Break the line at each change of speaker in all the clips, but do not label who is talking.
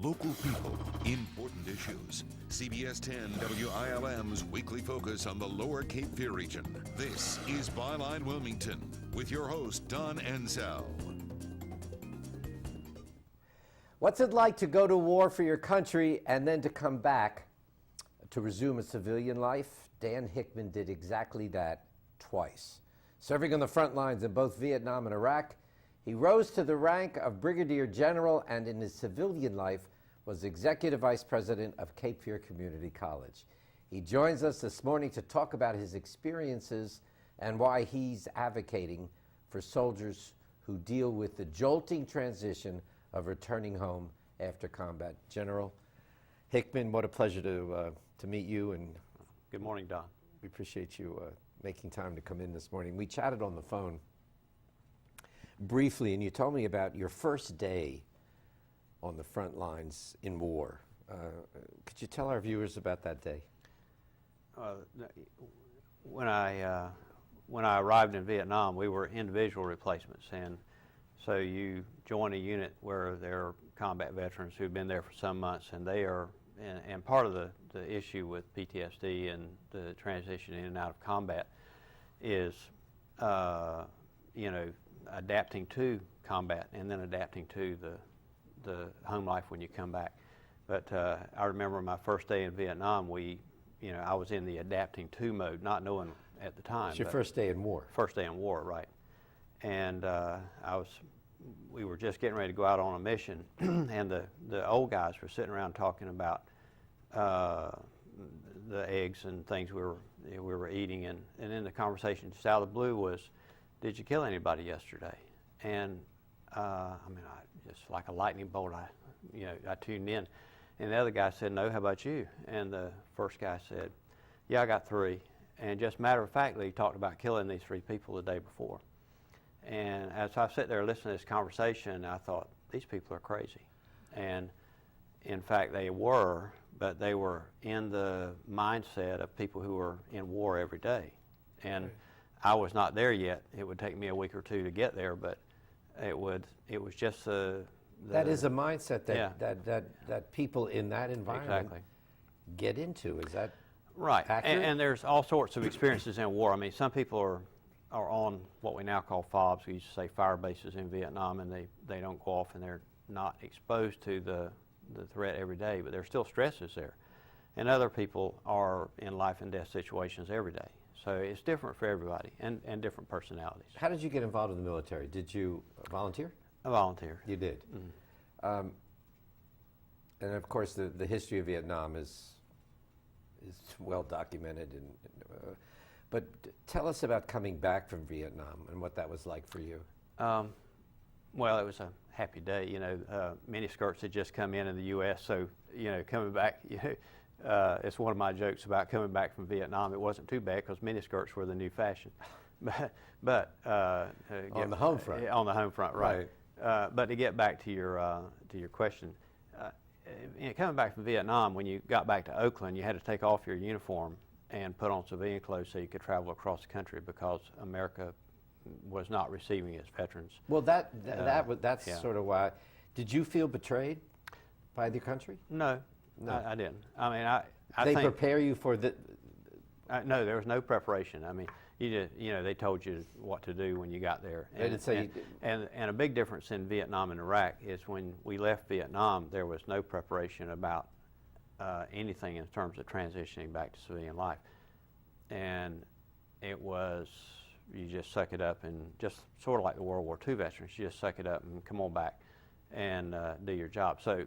Local people, important issues. CBS 10 WILM's weekly focus on the Lower Cape Fear region. This is Byline Wilmington with your host, Don Ansell.
What's it like to go to war for your country and then to come back to resume a civilian life? Dan Hickman did exactly that twice. Serving on the front lines in both Vietnam and Iraq, he rose to the rank of Brigadier General and in his civilian life was Executive Vice President of Cape Fear Community College. He joins us this morning to talk about his experiences and why he's advocating for soldiers who deal with the jolting transition of returning home after combat. General Hickman, what a pleasure to meet you. And
good morning, Don.
We appreciate you making time to come in this morning. We chatted on the phone briefly, and you told me about your first day on the front lines in war. Could you tell our viewers about that day?
When I arrived in Vietnam, we were individual replacements, and so you join a unit where there are combat veterans who've been there for some months, and they are, and part of the issue with PTSD and the transition in and out of combat is, adapting to combat and then adapting to the home life when you come back. But I remember my first day in Vietnam, I was in the adapting to mode, not knowing at the time.
It's your first day in war.
First day in war, right. And we were just getting ready to go out on a mission, and the old guys were sitting around talking about the eggs and things we were eating, and in the conversation just out of the blue was, "Did you kill anybody yesterday?" And just like a lightning bolt, I tuned in, and the other guy said, "No, how about you?" And the first guy said, "Yeah, I got 3." And just matter of factly, he talked about killing these 3 people the day before. And as I sat there listening to this conversation, I thought, these people are crazy. And in fact, they were, but they were in the mindset of people who were in war every day. And right. I was not there yet. It would take me a week or 2 to get there, but it was just
that is a mindset that people in that environment get into. Is that
right?
Accurate?
And there's all sorts of experiences in war. I mean, some people are on what we now call FOBs. We used to say fire bases in Vietnam, and they don't go off and they're not exposed to the threat every day, but there's still stresses there. And other people are in life and death situations every day. So it's different for everybody and different personalities.
How did you get involved in the military? Did you volunteer?
I volunteered.
You did? Mm-hmm. And of course the history of Vietnam is well documented. But tell us about coming back from Vietnam and what that was like for you.
Well, it was a happy day. Miniskirts had just come in the U.S., so coming back, it's one of my jokes about coming back from Vietnam. It wasn't too bad because miniskirts were the new fashion. but
on the home front.
On the home front, right. But to get back to your question, coming back from Vietnam, when you got back to Oakland, you had to take off your uniform and put on civilian clothes so you could travel across the country because America was not receiving its veterans.
Well, that's sort of why. Did you feel betrayed by the country?
No. I didn't. I mean, I
they
think
prepare you for the.
No, there was no preparation. I mean, they told you what to do when you got there.
They didn't say
and a big difference in Vietnam and Iraq is when we left Vietnam, there was no preparation about anything in terms of transitioning back to civilian life, and it was. You just suck it up and just sort of like the World War II veterans, you just suck it up and come on back and do your job. So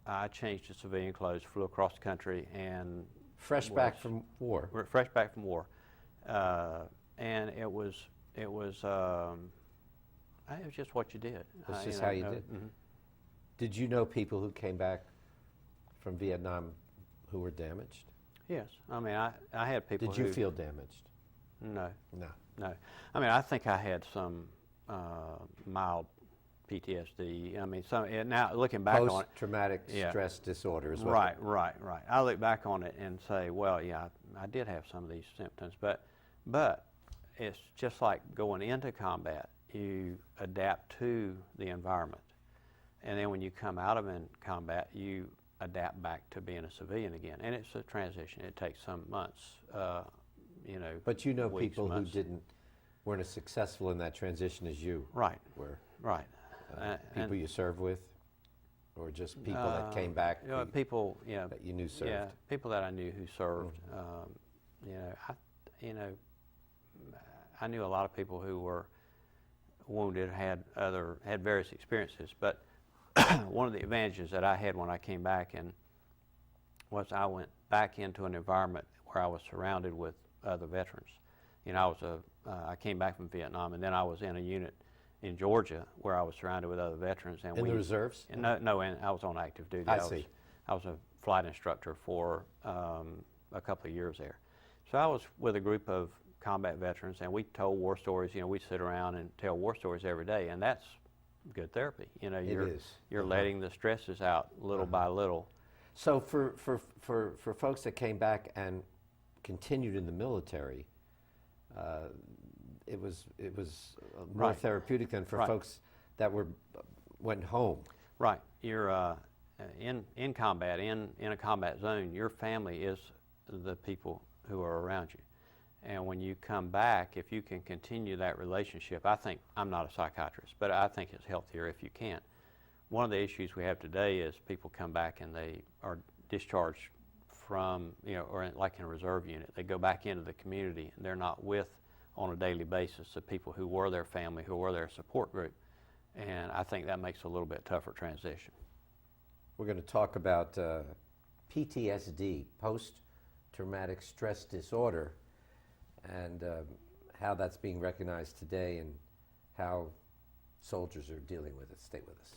I changed to civilian clothes, flew across the country, and
fresh back from war.
And it was just what you did.
It's just how you did.
Mm-hmm.
Did you know people who came back from Vietnam who were damaged?
Yes. I mean, I had people.
Did you feel damaged?
No.
No.
No. I mean, I think I had some mild PTSD. I mean, now looking back on it.
Post-traumatic stress disorder is what.
Right. I look back on it and say, well, yeah, I did have some of these symptoms, but it's just like going into combat. You adapt to the environment. and then when you come out of in combat, you adapt back to being a civilian again, and it's a transition. It takes some months, you know.
But you know
weeks,
people
months.
who weren't as successful in that transition as you
Right.
were.
Right.
People you served with, or just people that came back.
You know, people, you know,
that you knew served.
Yeah, people that I knew who served. You know, I knew a lot of people who were wounded, had various experiences, but one of the advantages that I had when I came back was I went back into an environment where I was surrounded with other veterans. You know, I came back from Vietnam, and then I was in a unit in Georgia where I was surrounded with other veterans. And
in the reserves?
No, and I was on active duty.
I see.
I was a flight instructor for a couple of years there. So I was with a group of combat veterans, and we told war stories. You know, we'd sit around and tell war stories every day, and that's good therapy. You know, you're letting the stresses out little by little.
So for folks that came back and continued in the military, it was more
Right.
therapeutic than for
Right.
folks that went home.
Right. You're in combat, in a combat zone. Your family is the people who are around you. And when you come back, if you can continue that relationship, I think, I'm not a psychiatrist, but I think it's healthier if you can. One of the issues we have today is people come back and they are discharged from, you know, or like in a reserve unit. They go back into the community and they're not with, on a daily basis, the people who were their family, who were their support group. And I think that makes a little bit tougher transition.
We're going to talk about PTSD, post-traumatic stress disorder, and how that's being recognized today and how soldiers are dealing with it. Stay with us.